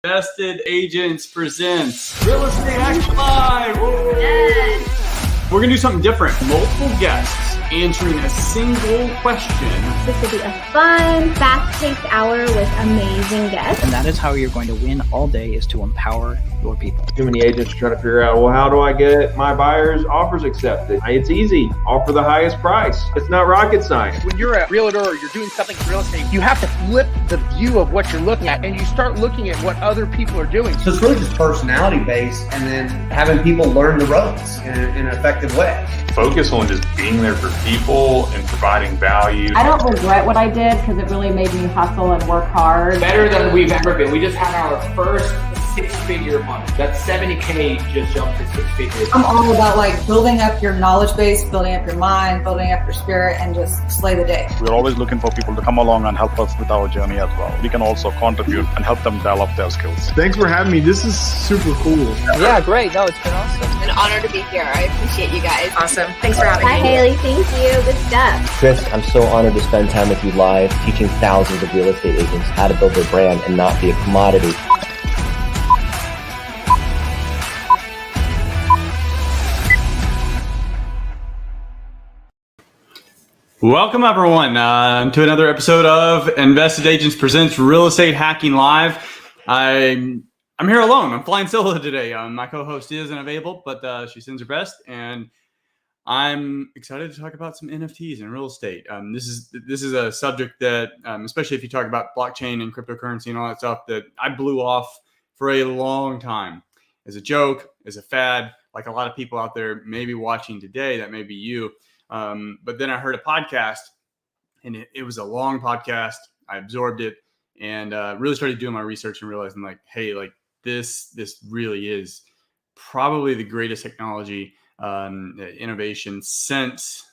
Invested Agents presents Real Estate Action Live. Yes. We're going to do something different. Multiple guests answering a single question. This will be a fun, fast-paced hour with amazing guests. And that is how you're going to win all day, is to empower your people. Too many agents trying to figure out, well, how do I get my buyer's offers accepted? It's easy. Offer the highest price. It's not rocket science. When you're a realtor or you're doing something in real estate, you have to flip the view of what you're looking at, and you start looking at what other people are doing. So it's really just personality based, and then having people learn the ropes in an effective way. Focus on just being there for people and providing value. I don't regret what I did because it really made me hustle and work hard. Better than we've ever been. We just had our first six-figure month. That 70K just jumped to six figures. I'm all about building up your knowledge base, building up your mind, building up your spirit, and just slay the day. We're always looking for people to come along and help us with our journey as well. We can also contribute and help them develop their skills. Thanks for having me. This is super cool. Yeah, great. No, it's been awesome. It's an honor to be here. I appreciate you guys. Awesome. Thanks for having me. Hi, Haley. Thank you. Good stuff. Chris, I'm so honored to spend time with you live, teaching thousands of real estate agents how to build their brand and not be a commodity. Welcome, everyone, to another episode of Invested Agents Presents Real Estate Hacking Live. I'm here alone. I'm flying solo today. My co-host isn't available, but she sends her best, and I'm excited to talk about some NFTs and real estate. This is a subject that, especially if you talk about blockchain and cryptocurrency and all that stuff, that I blew off for a long time as a joke, as a fad, like a lot of people out there may be watching today. That may be you. But then I heard a podcast, and it was a long podcast. I absorbed it and really started doing my research and realizing, hey, this really is probably the greatest technology innovation since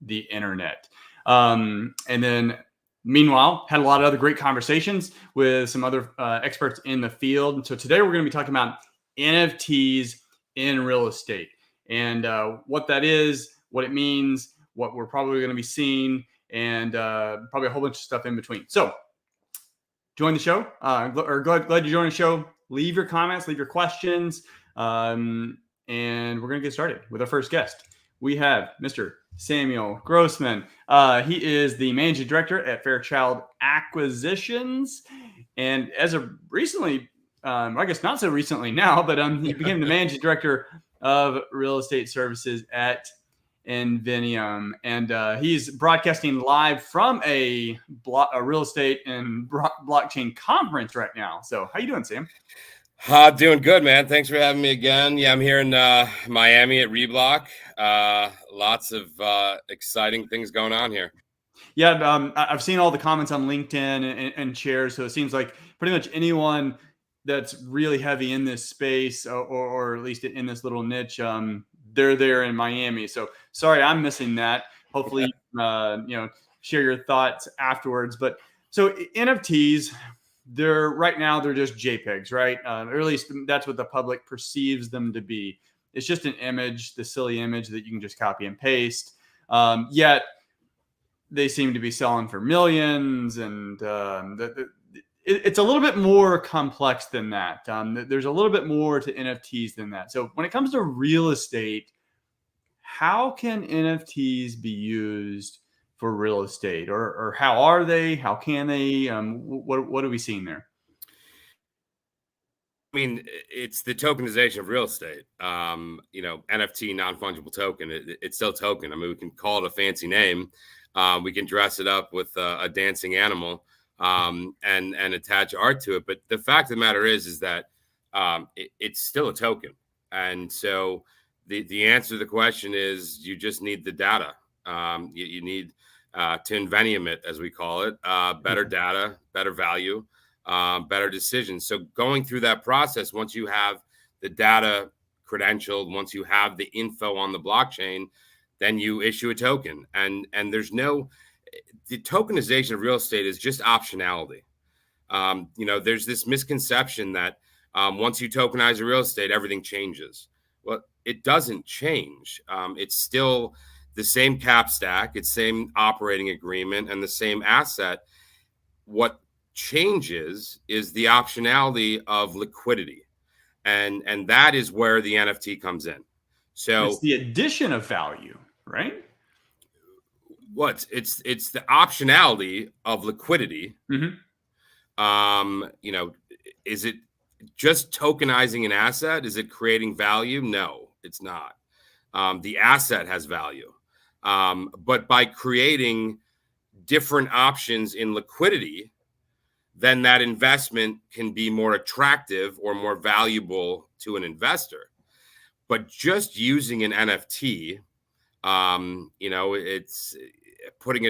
the internet. And then meanwhile, had a lot of other great conversations with some other experts in the field. And so today we're going to be talking about NFTs in real estate and what that is, what it means, what we're probably going to be seeing, and probably a whole bunch of stuff in between. So join the show, or glad you joined the show. Leave your comments, leave your questions, and we're going to get started with our first guest. We have Mr. Samuel Grossman. He is the managing director at Fairchild Acquisitions, and as of recently, I guess not so recently now, but he became the managing director of real estate services at Inveniam, and he's broadcasting live from a real estate and blockchain conference right now. So how you doing, Sam? Doing good, man. Thanks for having me again. Yeah, I'm here in Miami at Reblock. Lots of exciting things going on here. Yeah, I've seen all the comments on LinkedIn and shares, so it seems like pretty much anyone that's really heavy in this space, or at least in this little niche, they're there in Miami. So sorry, I'm missing that. Hopefully, share your thoughts afterwards. But so NFTs, right now they're just JPEGs, right? Or at least that's what the public perceives them to be. It's just an image, the silly image that you can just copy and paste. Yet they seem to be selling for millions, and it's a little bit more complex than that. There's a little bit more to NFTs than that. So when it comes to real estate, how can NFTs be used for real estate, or how are they? How can they? What are we seeing there? I mean, it's the tokenization of real estate. NFT, non-fungible token. It's still token. I mean, we can call it a fancy name. We can dress it up with a dancing animal. And attach art to it. But the fact of the matter is that it's still a token. And so the answer to the question is you just need the data. You need to Inveniam it, as we call it, better data, better value, better decisions. So going through that process, once you have the data credentialed, once you have the info on the blockchain, then you issue a token. And the tokenization of real estate is just optionality. There's this misconception that once you tokenize a real estate, everything changes. Well, it doesn't change. It's still the same cap stack, it's same operating agreement, and the same asset. What changes is the optionality of liquidity. And that is where the NFT comes in. So it's the addition of value, right? It's the optionality of liquidity. You know, is it just tokenizing an asset? Is it creating value? No, it's not. The asset has value. But by creating different options in liquidity, then that investment can be more attractive or more valuable to an investor. But just using an NFT, you know, it's putting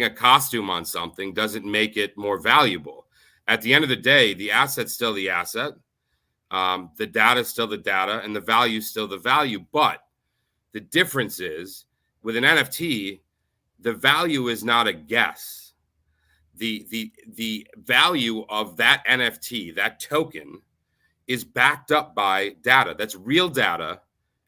a costume on something doesn't make it more valuable. At the end of the day, the asset's still the asset, the data is still the data, and the value is still the value. But the difference is, with an NFT, the value is not a guess. The value of that NFT, that token, is backed up by data. That's real data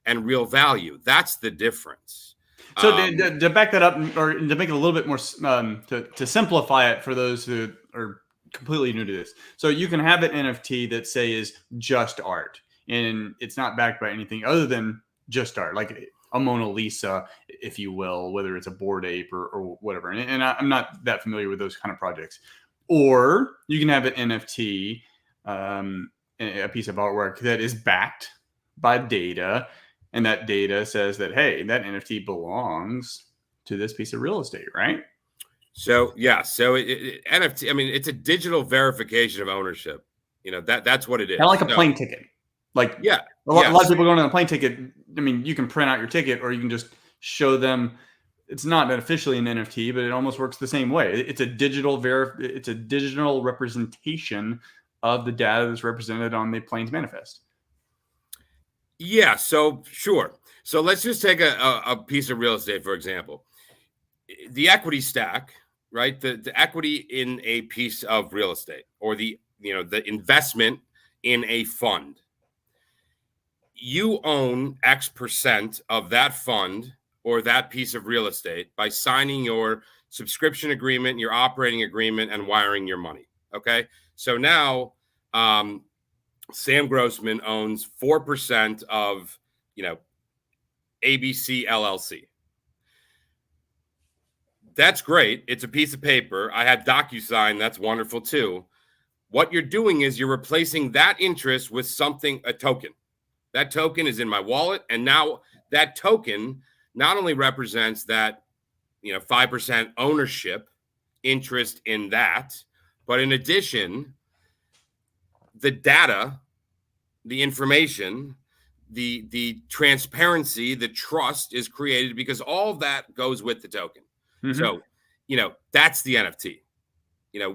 and real value. That's the difference. So to back that up, or to make it a little bit more, to simplify it for those who are completely new to this. So you can have an NFT that, say, is just art, and it's not backed by anything other than just art, like a Mona Lisa, if you will, whether it's a Bored Ape or whatever. And I'm not that familiar with those kind of projects. Or you can have an NFT, a piece of artwork that is backed by data, and that data says that, hey, that NFT belongs to this piece of real estate, right? So yeah, so NFT, I mean, it's a digital verification of ownership. You know, that's what it is. Kind of like a plane ticket. Like, yeah, a lot of people going on a plane ticket. I mean, you can print out your ticket, or you can just show them. It's not officially an NFT, but it almost works the same way. It's a digital it's a digital representation of the data that's represented on the plane's manifest. Yeah, so sure. So let's just take a piece of real estate, for example. The equity stack, right? The equity in a piece of real estate, or the investment in a fund. You own X percent of that fund or that piece of real estate by signing your subscription agreement, your operating agreement, and wiring your money. Okay. So now Sam Grossman owns 4% of, ABC LLC. That's great. It's a piece of paper. I have DocuSign. That's wonderful too. What you're doing is you're replacing that interest with a token. That token is in my wallet. And now that token not only represents that, 5% ownership interest in that, but in addition, the data, the information, the transparency, the trust is created because all of that goes with the token. Mm-hmm. So, that's the NFT.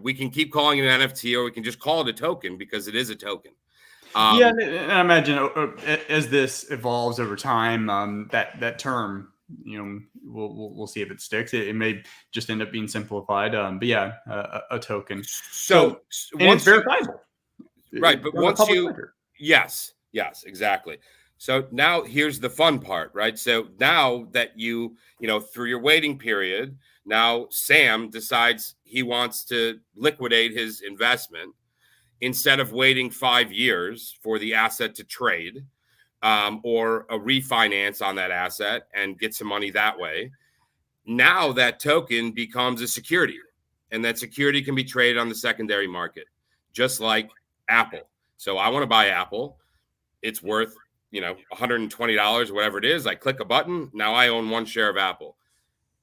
We can keep calling it an NFT, or we can just call it a token because it is a token. Yeah, and I imagine as this evolves over time, that term, we'll see if it sticks. It may just end up being simplified. But yeah, a token. So once it's verifiable, right? But once yes, exactly. So now here's the fun part, right? So now that you through your waiting period, now Sam decides he wants to liquidate his investment. Instead of waiting 5 years for the asset to trade or a refinance on that asset and get some money that way, now that token becomes a security, and that security can be traded on the secondary market, just like Apple. So I want to buy Apple. It's worth, $120, whatever it is. I click a button. Now I own one share of Apple.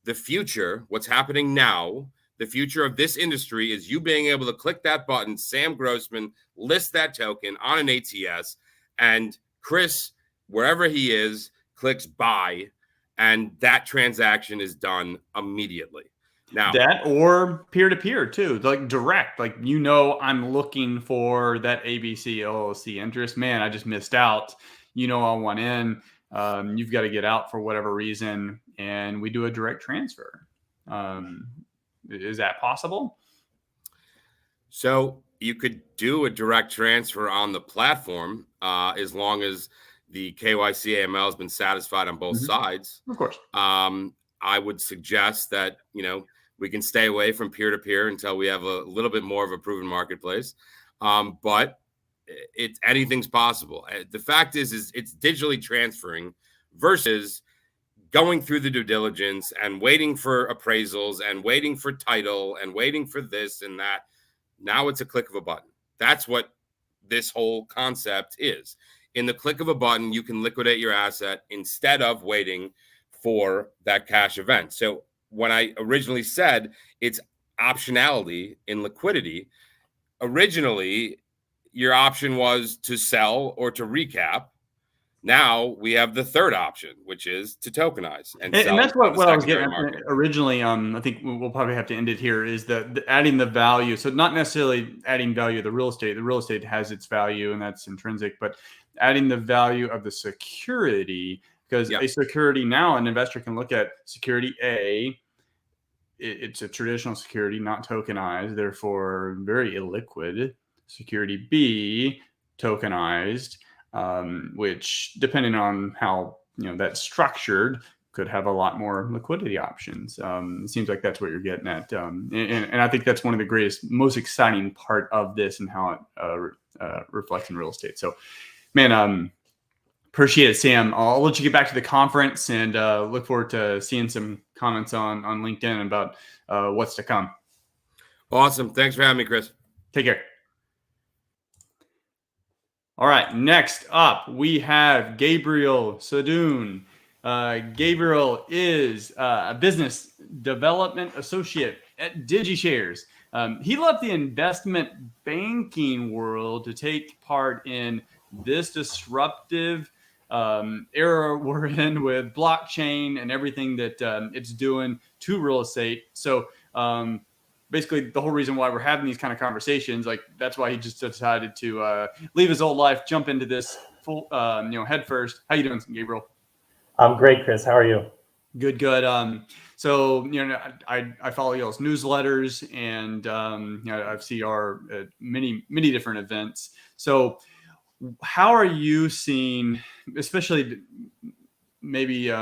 The future, what's happening now, the future of this industry is you being able to click that button, Sam Grossman, list that token on an ATS, and Chris, wherever he is, clicks buy, and that transaction is done immediately. Now, that or peer-to-peer too, like direct, like, I'm looking for that ABC LLC interest. Man, I just missed out. I want in. You've got to get out for whatever reason, and we do a direct transfer. Is that possible? So you could do a direct transfer on the platform as long as the KYC AML has been satisfied on both sides. Of course. I would suggest that, We can stay away from peer-to-peer until we have a little bit more of a proven marketplace. But anything's possible. The fact is it's digitally transferring versus going through the due diligence and waiting for appraisals and waiting for title and waiting for this and that. Now it's a click of a button. That's what this whole concept is. In the click of a button, you can liquidate your asset instead of waiting for that cash event. So when I originally said it's optionality in liquidity, originally your option was to sell or to recap. Now we have the third option, which is to tokenize. And that's what I was getting at originally. I think we'll probably have to end it here, is the adding the value. So not necessarily adding value to the real estate. The real estate has its value and that's intrinsic, but adding the value of the security, because a security now, an investor can look at security A. It's a traditional security, not tokenized, therefore very illiquid. Security B, tokenized. Which, depending on how that's structured, could have a lot more liquidity options. It seems like that's what you're getting at, and I think that's one of the greatest, most exciting part of this and how it reflects in real estate. So, man, appreciate it, Sam. I'll let you get back to the conference and look forward to seeing some comments on LinkedIn about what's to come. Awesome. Thanks for having me, Chris. Take care. All right, next up, we have Gabriel Sadoun. Gabriel is a business development associate at DigiShares. He left the investment banking world to take part in this disruptive era we're in with blockchain and everything that it's doing to real estate. So basically, the whole reason why we're having these kind of conversations, like that's why he just decided to leave his old life, jump into this full, head first. How you doing, Gabriel? I'm great, Chris. How are you? Good. So, I follow y'all's newsletters and, I see our many different events. So how are you seeing, especially maybe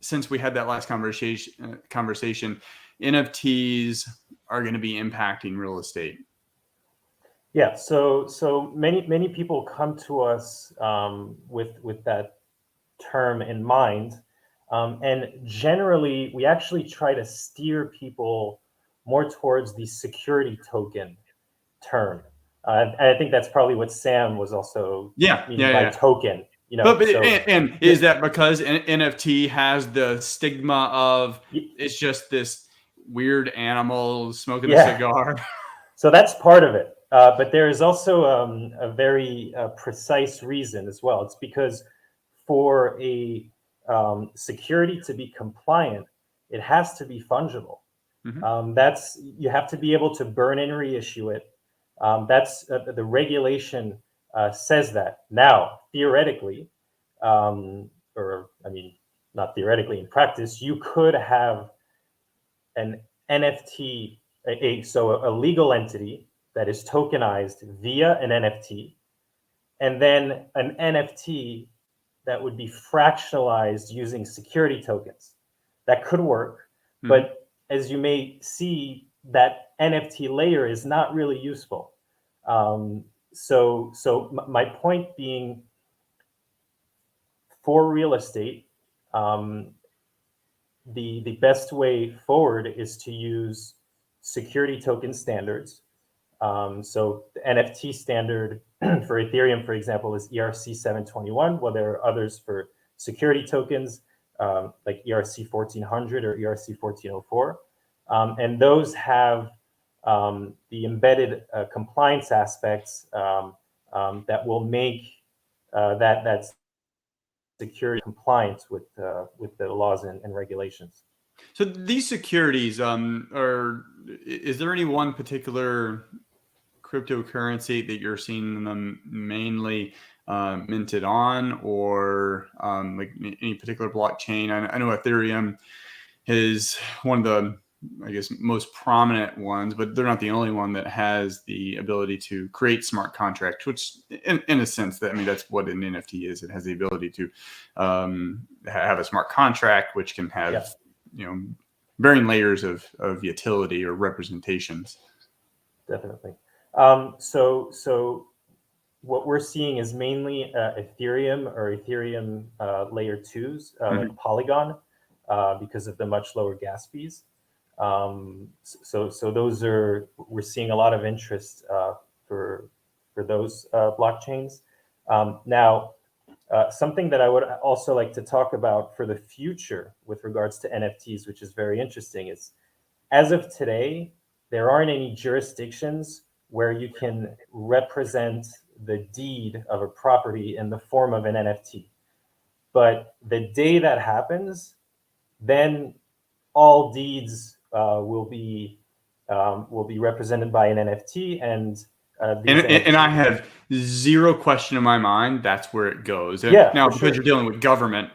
since we had that last conversation, NFTs are going to be impacting real estate? Yeah, so many people come to us with that term in mind, and generally we actually try to steer people more towards the security token term. And I think that's probably what Sam was also meaning by token. And is that because NFT has the stigma of it's just this weird animal smoking a cigar? So that's part of it. But there is also a very precise reason as well. It's because for a security to be compliant, it has to be fungible. Mm-hmm. You have to be able to burn and reissue it. That's the regulation says that. Now, theoretically, not theoretically, in practice, you could have an NFT, a legal entity that is tokenized via an NFT, and then an NFT that would be fractionalized using security tokens. That could work, but as you may see, that NFT layer is not really useful. So my point being, for real estate, the best way forward is to use security token standards. So the NFT standard for Ethereum, for example, is ERC 721. Well, there are others for security tokens, like ERC 1400 or ERC 1404. And those have the embedded compliance aspects that will make that security compliant with the laws and regulations. So these securities is there any one particular cryptocurrency that you're seeing them mainly minted on, or like any particular blockchain? I know Ethereum is one of the, I guess, most prominent ones, but they're not the only one that has the ability to create smart contracts, which in a sense, that's what an NFT is. It has the ability to have a smart contract, which can have, varying layers of utility or representations. Definitely. So what we're seeing is mainly Ethereum or Ethereum layer 2s, like Polygon, because of the much lower gas fees. So those are, we're seeing a lot of interest for those blockchains. Now, something that I would also like to talk about for the future with regards to NFTs, which is very interesting, is as of today, there aren't any jurisdictions where you can represent the deed of a property in the form of an NFT. But the day that happens, then all deeds will be represented by an NFT, and I have zero question in my mind that's where it goes. Yeah, now, because you're dealing with government,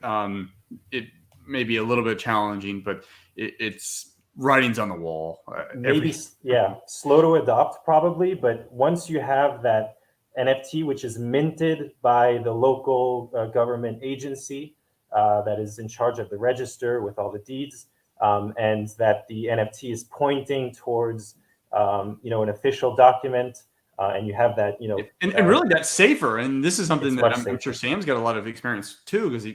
it may be a little bit challenging, but it's writings on the wall. Maybe, slow to adopt probably, but once you have that NFT, which is minted by the local government agency that is in charge of the register with all the deeds, and that the NFT is pointing towards an official document, and you have that, and really that's safer. And this is something that I'm sure Sam's got a lot of experience too, because he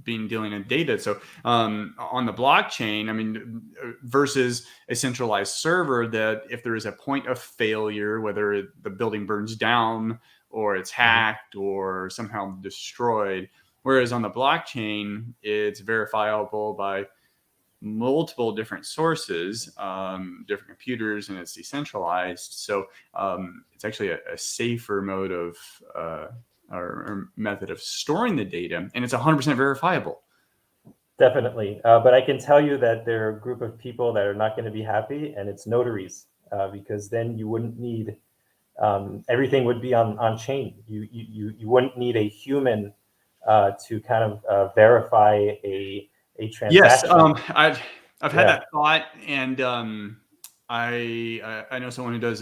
being dealing in data. So on the blockchain, I mean, versus a centralized server, that if there is a point of failure, whether the building burns down or it's hacked or somehow destroyed, whereas on the blockchain, it's verifiable by multiple different sources, different computers, and it's decentralized. So it's actually a safer mode of or method of storing the data, and it's 100% verifiable. Definitely. But I can tell you that there are a group of people that are not going to be happy, and it's notaries, because then you wouldn't need, everything would be on chain. You wouldn't need a human to kind of verify a transaction. Yes, I've had that thought, and I know someone who does.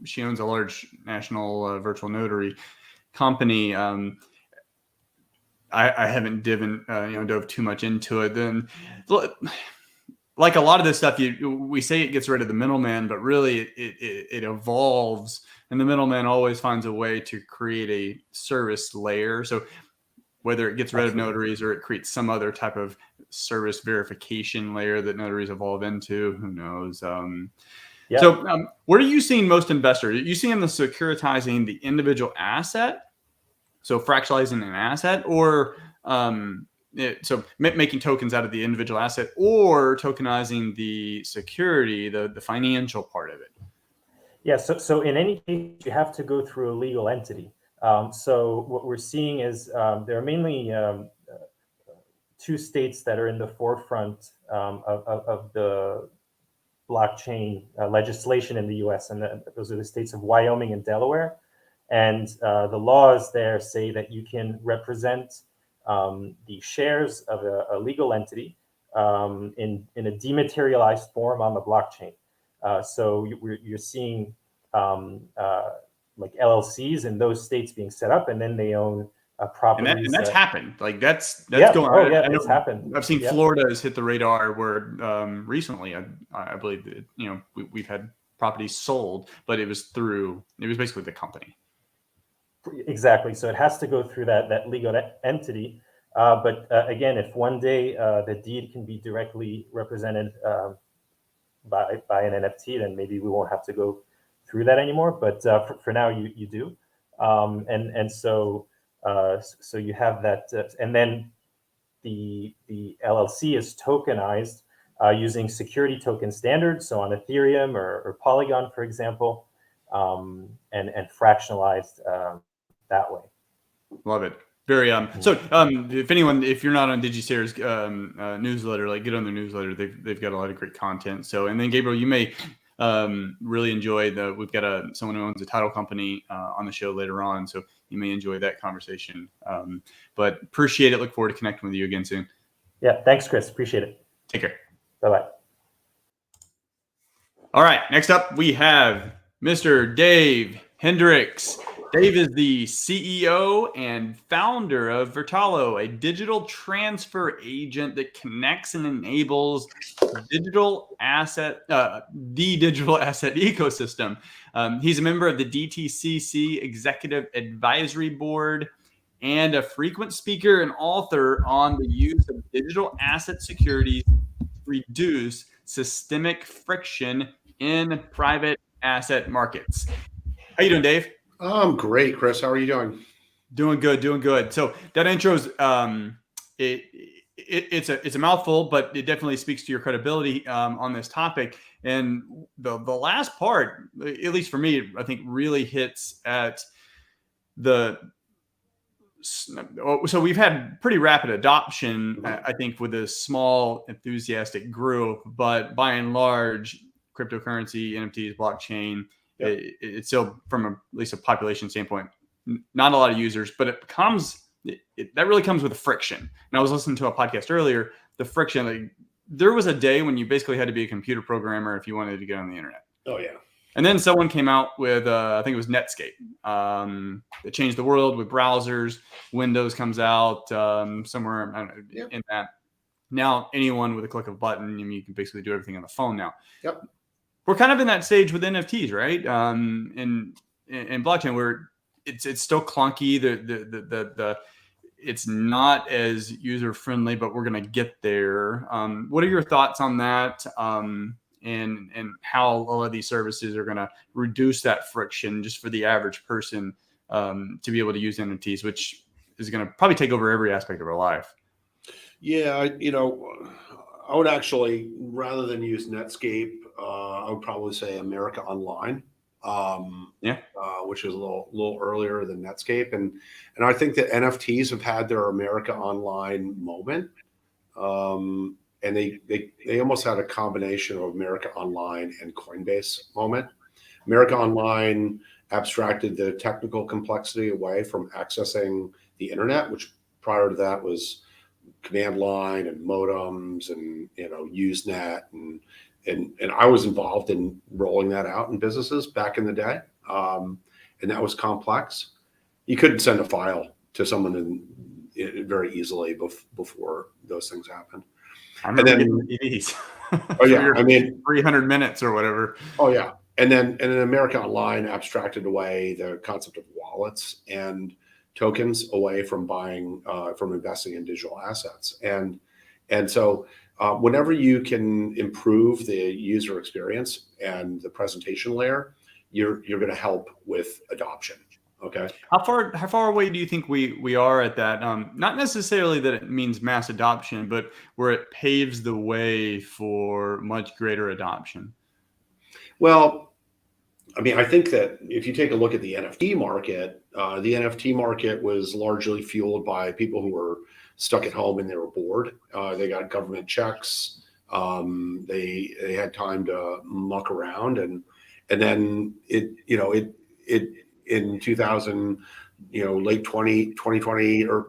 She owns a large national virtual notary company. I haven't dove too much into it. Then, like a lot of this stuff, we say it gets rid of the middleman, but really it evolves, and the middleman always finds a way to create a service layer. So whether it gets rid of notaries or it creates some other type of service verification layer that notaries evolve into, who knows? So where are you seeing most investors? Are you seeing them securitizing the individual asset, so fractionalizing an asset, or making tokens out of the individual asset, or tokenizing the security, the financial part of it? Yeah, so in any case, you have to go through a legal entity. So what we're seeing is there are mainly two states that are in the forefront of the blockchain legislation in the U.S., and those are the states of Wyoming and Delaware. And the laws there say that you can represent the shares of a legal entity in a dematerialized form on the blockchain. So you're seeing like LLCs in those states being set up, and then they own properties. And that's happened. Like that's going on. It's happened. I've seen Florida has hit the radar where recently, I believe that, we've had properties sold, but it was basically the company. Exactly. So it has to go through that legal entity. But again, if one day the deed can be directly represented by an NFT, then maybe we won't have to go through that anymore. But for now, you do. So you have that, and then the LLC is tokenized using security token standards. So on Ethereum or Polygon, for example, and fractionalized that way. Love it. Very if you're not on DigiShares newsletter, like get on their newsletter. They've got a lot of great content. So, and then Gabriel, you may really enjoy we've got someone who owns a title company on the show later on, so you may enjoy that conversation. But appreciate it. Look forward to connecting with you again soon. Yeah, thanks, Chris. Appreciate it. Take care. Bye-bye. All right, next up we have Mr. Dave Hendricks. Dave is the CEO and founder of Vertalo, a digital transfer agent that connects and enables the digital asset ecosystem. He's a member of the DTCC Executive Advisory Board and a frequent speaker and author on the use of digital asset securities to reduce systemic friction in private asset markets. How you doing, Dave? I'm great, Chris. How are you doing? Doing good. So that intro's it's a mouthful, but it definitely speaks to your credibility on this topic. And the last part, at least for me, I think really hits at so we've had pretty rapid adoption, I think, with a small enthusiastic group, but by and large, cryptocurrency, NFTs, blockchain, it's still, from at least a population standpoint, not a lot of users, but that really comes with the friction. And I was listening to a podcast earlier, the friction, like, there was a day when you basically had to be a computer programmer if you wanted to get on the internet. Oh, yeah. And then someone came out with, I think it was Netscape. It changed the world with browsers. Windows comes out somewhere, I don't know, in that. Now, anyone with a click of a button, you can basically do everything on the phone now. Yep. We're kind of in that stage with NFTs, right? In blockchain, where it's still clunky. It's not as user friendly, but we're going to get there. What are your thoughts on that? And how all of these services are going to reduce that friction just for the average person to be able to use NFTs, which is going to probably take over every aspect of our life. Yeah, I would actually, rather than use Netscape, I would probably say America Online, which is a little earlier than Netscape, and I think that NFTs have had their America Online moment. And they almost had a combination of America Online and Coinbase moment. America Online abstracted the technical complexity away from accessing the internet, which prior to that was command line and modems and Usenet, and I was involved in rolling that out in businesses back in the day, and that was complex. You couldn't send a file to someone very easily before those things happened. I remember DVDs. Oh yeah, 300 minutes or whatever. Oh yeah, and then America Online abstracted away the concept of wallets and tokens away from from investing in digital assets, and so whenever you can improve the user experience and the presentation layer, you're going to help with adoption. Okay. How far away do you think we are at that? Not necessarily that it means mass adoption, but where it paves the way for much greater adoption. Well, I think that if you take a look at the NFT market was largely fueled by people who were stuck at home and they were bored. They got government checks. They had time to muck around, and then it in 2000, late 2020 or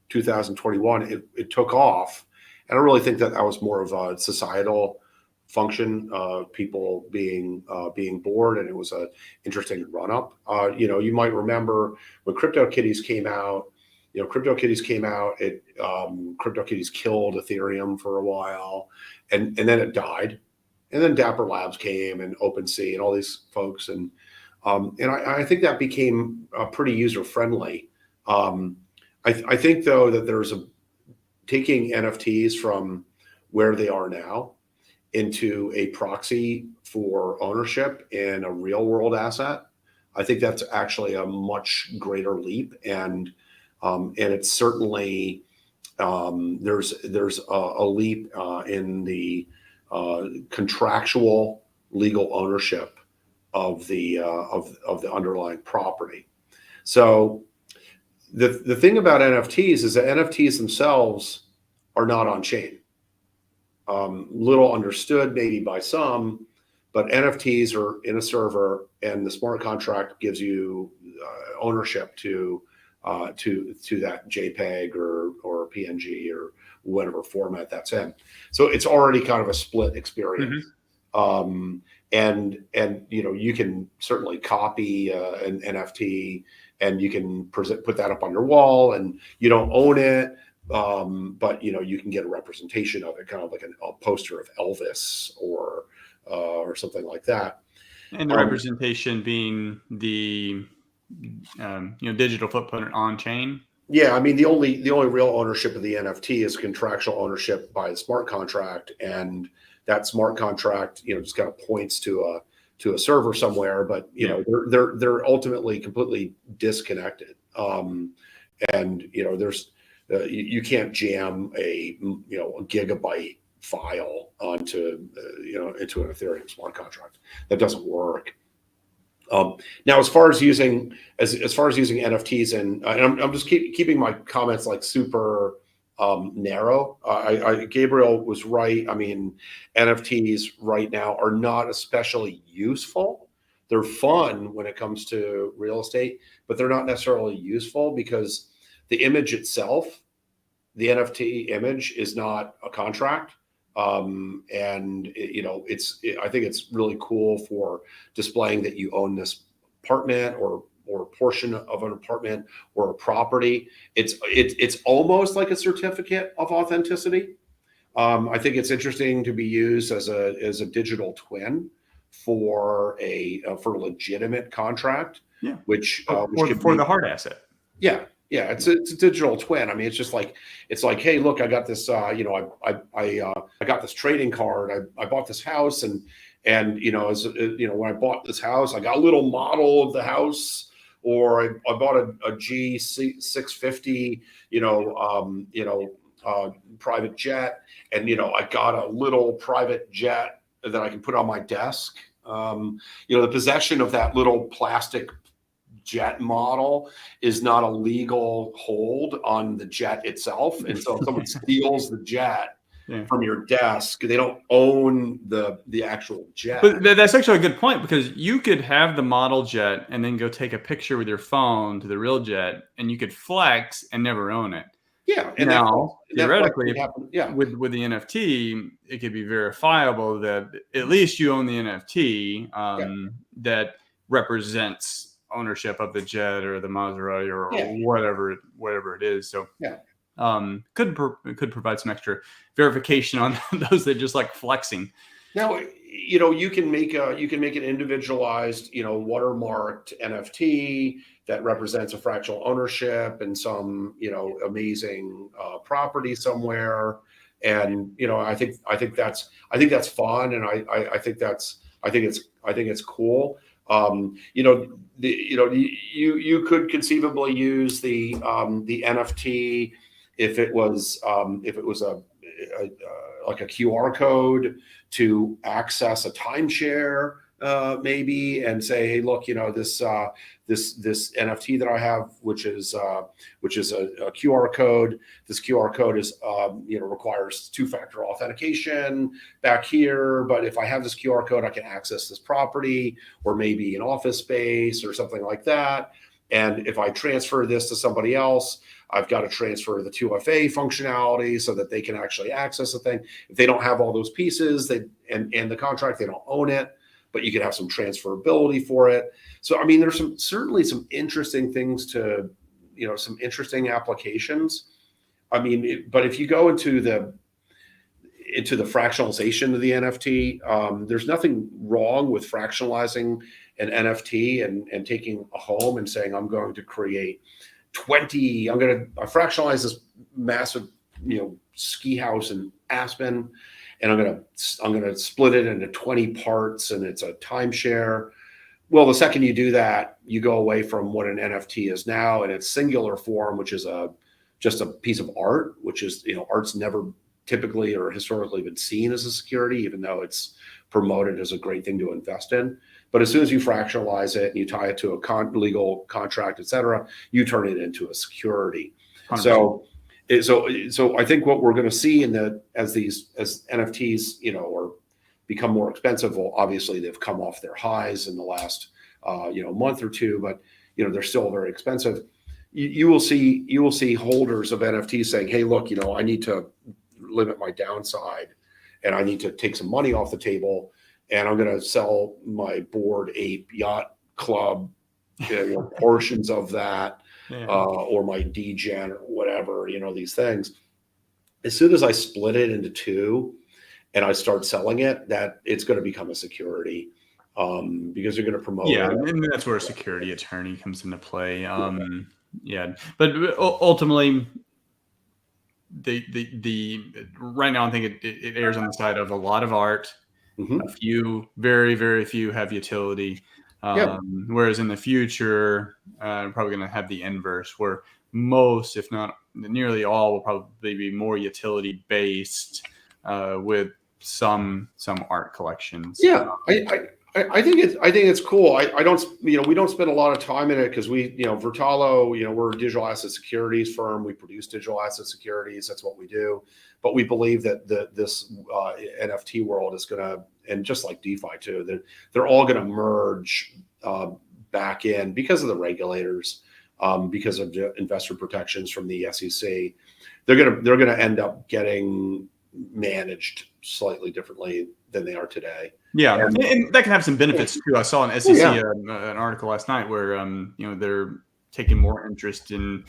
2021, it took off, and I really think that was more of a societal function of people being bored, and it was an interesting run up. You might remember when CryptoKitties came out. CryptoKitties killed Ethereum for a while, and then it died, and then Dapper Labs came and OpenSea and all these folks, and I think that became pretty user friendly. I think though that there's taking NFTs from where they are now into a proxy for ownership in a real world asset. I think that's actually a much greater leap, and it's certainly there's a leap in the contractual legal ownership of the underlying property. So the thing about NFTs is that NFTs themselves are not on chain. Little understood maybe by some, but NFTs are in a server, and the smart contract gives you ownership to that JPEG or PNG or whatever format that's in. So it's already kind of a split experience. And you can certainly copy an NFT and you can put that up on your wall, and you don't own it, but you can get a representation of it, kind of like a poster of Elvis or something like that. And the representation being the digital footprint on chain. Yeah, I mean the only real ownership of the NFT is contractual ownership by the smart contract, and that smart contract, just kind of points to a server somewhere, but they're ultimately completely disconnected. And there's you can't jam a gigabyte file onto into an Ethereum smart contract. That doesn't work. Now, as far as using NFTs, and I'm just keeping my comments like super narrow. Gabriel was right. I mean, NFTs right now are not especially useful. They're fun when it comes to real estate, but they're not necessarily useful because the image itself, the NFT image, is not a contract. And I think it's really cool for displaying that you own this apartment or a portion of an apartment or a property. It's almost like a certificate of authenticity. I think it's interesting to be used as a digital twin for a legitimate contract. Yeah. Which for the hard asset. Yeah. Yeah, it's a digital twin. I mean, it's like, hey, look, I got this. I got this trading card. I bought this house, and when I bought this house, I got a little model of the house, or I bought a G650, private jet, and I got a little private jet that I can put on my desk. The possession of that little plastic jet model is not a legal hold on the jet itself, and so if someone steals the jet from your desk, they don't own the actual jet. But that's actually a good point, because you could have the model jet and then go take a picture with your phone to the real jet, and you could flex and never own it. Yeah, and now theoretically, with the NFT, it could be verifiable that at least you own the NFT that represents ownership of the jet or the Maserati or whatever it is. So could provide some extra verification on those that just like flexing. Now, you can make an individualized, watermarked NFT that represents a fractional ownership and some, amazing property somewhere. And, I think that's fun. And I think it's cool. You could conceivably use the NFT if it was like a QR code to access a timeshare, maybe, and say, hey, look, this NFT that I have, which is a QR code. This QR code is requires two-factor authentication back here, but if I have this QR code, I can access this property or maybe an office space or something like that. And if I transfer this to somebody else, I've got to transfer the 2FA functionality so that they can actually access the thing. If they don't have all those pieces, and the contract, they don't own it, but you can have some transferability for it. So, I mean, there's certainly some interesting things to, some interesting applications. I mean, but if you go into the fractionalization of the NFT, there's nothing wrong with fractionalizing an NFT and taking a home and saying, I'm going to create 20, I'm going to fractionalize this massive, ski house in Aspen, and I'm going to split it into 20 parts, and it's a timeshare. Well, the second you do that, you go away from what an NFT is now in its singular form, which is just a piece of art, which is, art's never typically or historically been seen as a security, even though it's promoted as a great thing to invest in. But as soon as you fractionalize it and you tie it to a legal contract, et cetera, you turn it into a security. 100%. So I think what we're going to see as NFTs, or become more expensive, well, obviously they've come off their highs in the last, month or two, but they're still very expensive. You will see holders of NFTs saying, hey, look, I need to limit my downside, and I need to take some money off the table. and I'm going to sell my Bored Ape Yacht Club, portions of that, or my DGen or whatever, these things. As soon as I split it into two and I start selling it, that it's going to become a security, because you're going to promote it. And that's where a security attorney comes into play. But ultimately, the right now I think it errs on the side of a lot of art. A few, very, very few have utility. Whereas in the future, we're probably going to have the inverse, where most, if not nearly all, will probably be more utility based, with some art collections. I think it's cool. I don't, we don't spend a lot of time in it because Vertalo, we're a digital asset securities firm. We produce digital asset securities. That's what we do. But we believe that this NFT world is going to, and just like DeFi too, they're all going to merge back in because of the regulators, because of the investor protections from the SEC. They're going to end up getting managed slightly differently than they are today. And that can have some benefits too. I saw an SEC an article last night where they're taking more interest in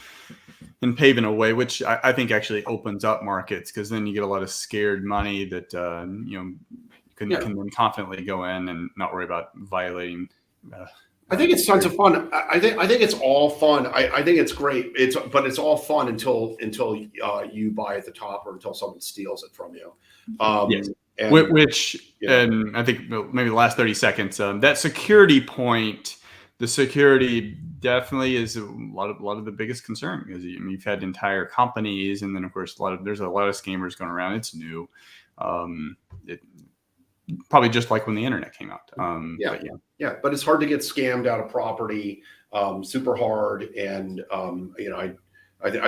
paving a way, which I think actually opens up markets, because then you get a lot of scared money that can then confidently go in and not worry about violating. I think it's tons of fun. I think it's all fun. I think it's great. But it's all fun until you buy at the top, or until someone steals it from you. And I think maybe the last 30 seconds, that security point, the security definitely is a lot of the biggest concern, because you've had entire companies, and then of course there's a lot of scammers going around. It's new. Probably just like when the internet came out. But it's hard to get scammed out of property, super hard. And I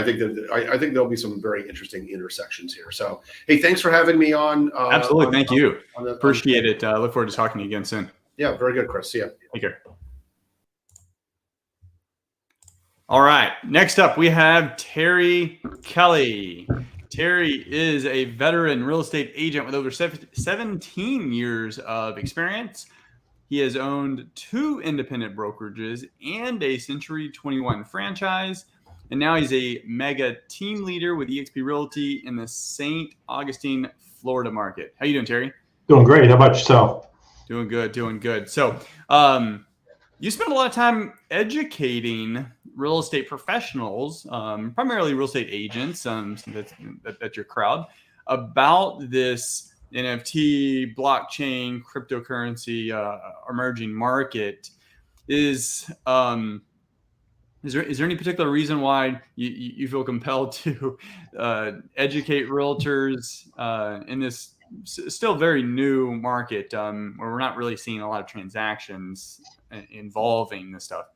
think there'll be some very interesting intersections here. So, hey, thanks for having me on. Absolutely. Thank you. Appreciate it. Look forward to talking to you again soon. Yeah, very good, Chris. See ya. Take care. All right. Next up, we have Terry Kelly. Terry is a veteran real estate agent with over 17 years of experience. He has owned 2 independent brokerages and a Century 21 franchise. And now he's a mega team leader with eXp Realty in the St. Augustine, Florida market. How you doing, Terry? Doing great. How about yourself? Doing good. So you spend a lot of time educating real estate professionals, primarily real estate agents, that's your crowd, about this NFT, blockchain, cryptocurrency, emerging market. Is there any particular reason why you feel compelled to educate realtors in this still very new market, where we're not really seeing a lot of transactions involving this stuff?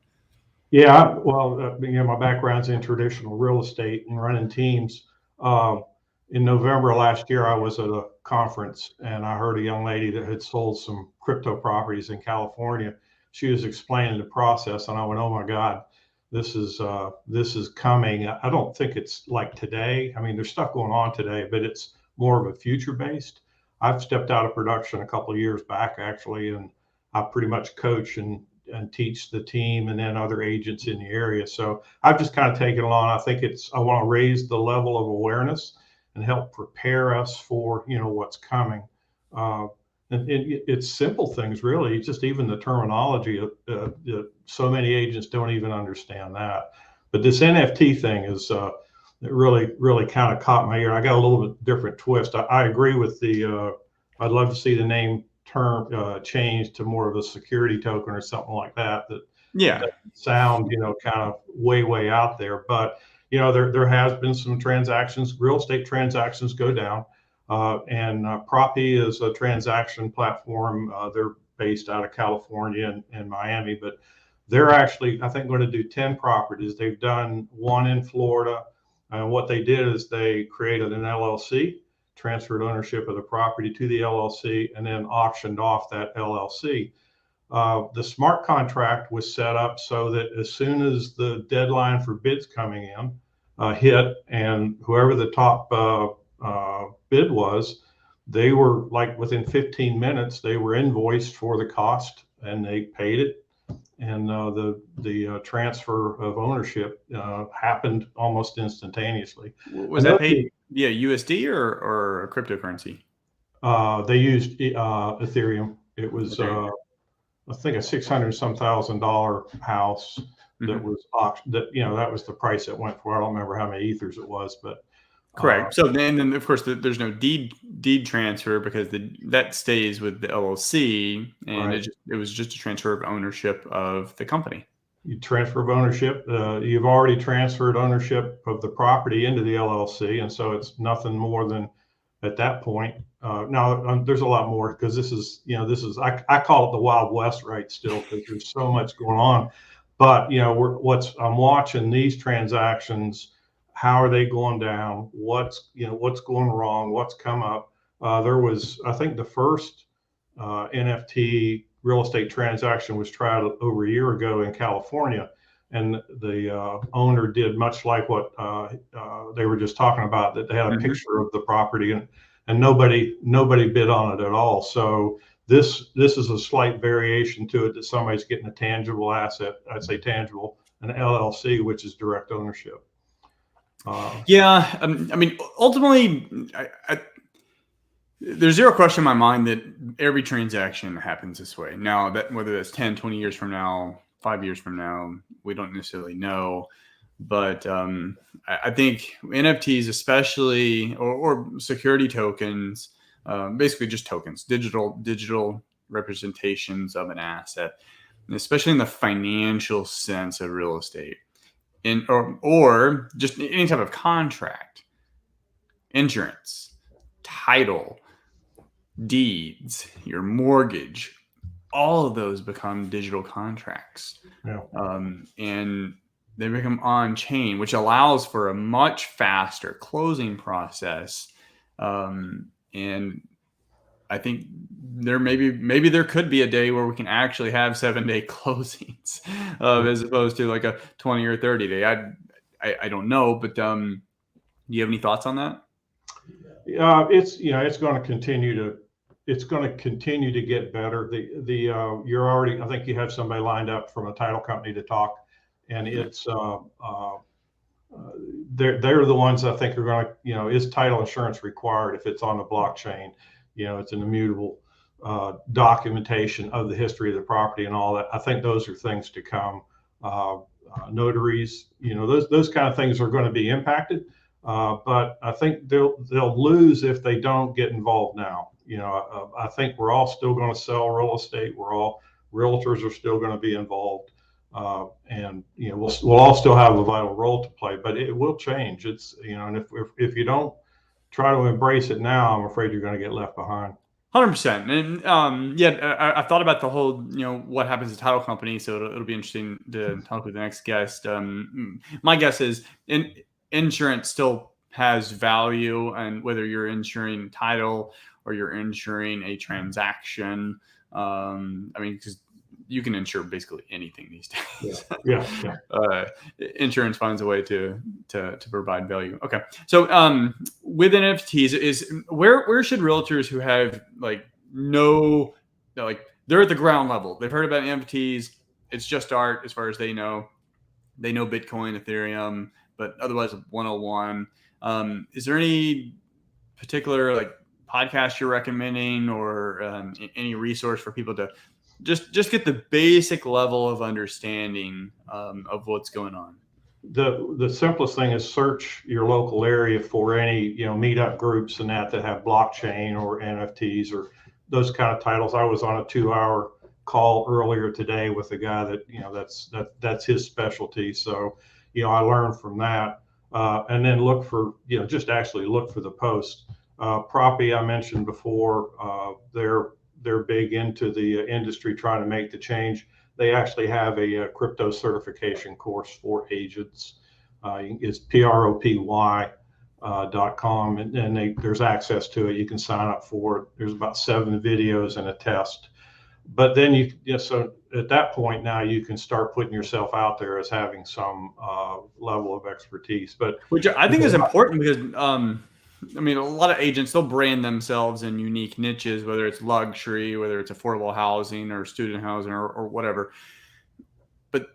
Yeah, well, my background's in traditional real estate and running teams. In November last year, I was at a conference and I heard a young lady that had sold some crypto properties in California. She was explaining the process, and I went, "Oh my God, this is coming." I don't think it's like today. I mean, there's stuff going on today, but it's more of a future based. I've stepped out of production a couple of years back, actually, and I pretty much coach and teach the team and then other agents in the area. So I've just kind of taken it on. I think I want to raise the level of awareness and help prepare us for, what's coming. And it's simple things, really. Just even the terminology, so many agents don't even understand that. But this NFT thing is it really kind of caught my ear. I got a little bit different twist. I agree with I'd love to see the name term changed to more of a security token or something like that. That sound, kind of way out there. But there has been some transactions, real estate transactions go down, and Proppy is a transaction platform. They're based out of California and Miami, but they're actually, I think, going to do 10 properties. They've done one in Florida, and what they did is they created an LLC, transferred ownership of the property to the LLC, and then auctioned off that LLC. The smart contract was set up so that as soon as the deadline for bids coming in hit, and whoever the top bid was, they were like within 15 minutes, they were invoiced for the cost and they paid it. And the transfer of ownership happened almost instantaneously. Was that paid via USD or a cryptocurrency? They used Ethereum. It was I think a $600,000 house that was that that was the price it went for. I don't remember how many ethers it was, but correct. So then of course there's no deed transfer because that stays with the LLC, and right. it was just a transfer of ownership of the company. You transfer of ownership. You've already transferred ownership of the property into the LLC, and so it's nothing more than at that point. Now there's a lot more because this is I call it the Wild West right still because there's so much going on. But I'm watching these transactions. How are they going down? What's going wrong? What's come up? There was, I think, the first NFT real estate transaction was tried over a year ago in California, and the owner did much like what they were just talking about, that they had a picture of the property, and nobody bid on it at all. So this is a slight variation to it, that somebody's getting a tangible asset. I'd say tangible, an LLC, which is direct ownership. Yeah, I mean, ultimately, there's zero question in my mind that every transaction happens this way. Now, that whether that's 10, 20 years from now, 5 years from now, we don't necessarily know. But I think NFTs, especially, or security tokens, basically just tokens, digital representations of an asset, and especially in the financial sense of real estate, or just any type of contract, insurance, title, deeds, your mortgage, all of those become digital contracts. Yeah. And they become on chain, which allows for a much faster closing process. And I think maybe there could be a day where we can actually have 7-day closings as opposed to like a 20 or 30 day. I don't know, but do you have any thoughts on that? It's going to continue to get better. You're already, I think you have somebody lined up from a title company to talk, and it's they're the ones I think are going to, is title insurance required if it's on the blockchain? It's an immutable documentation of the history of the property and all that. I think those are things to come. Notaries, those kind of things are going to be impacted, but I think they'll lose if they don't get involved now. I think we're all still going to sell real estate. Realtors are still going to be involved. And we'll all still have a vital role to play, but it will change. And if you don't try to embrace it now, I'm afraid you're going to get left behind. 100%. And I thought about the whole, what happens to title company. So it'll be interesting to talk with the next guest. My guess is insurance still has value, and whether you're insuring title or you're insuring a transaction, because you can insure basically anything these days. Yeah. Insurance finds a way to provide value. Okay. So with NFTs, where should realtors who have they're at the ground level, they've heard about NFTs, it's just art as far as they know Bitcoin, Ethereum, but otherwise 101. Is there any particular podcast you're recommending, or any resource for people to just get the basic level of understanding of what's going on? The simplest thing is search your local area for any meetup groups and that have blockchain or NFTs or those kind of titles. I was on a 2-hour call earlier today with a guy that that's his specialty. So I learned from that, and then look for just actually look for the post. Proppy, I mentioned before, they're big into the industry trying to make the change. They actually have a crypto certification course for agents. It's PROPY.com, and there's access to it. You can sign up for it. There's about 7 videos and a test. But then so at that point now you can start putting yourself out there as having some level of expertise. But which I think is important, because I mean, a lot of agents, they'll brand themselves in unique niches, whether it's luxury, whether it's affordable housing or student housing or whatever. But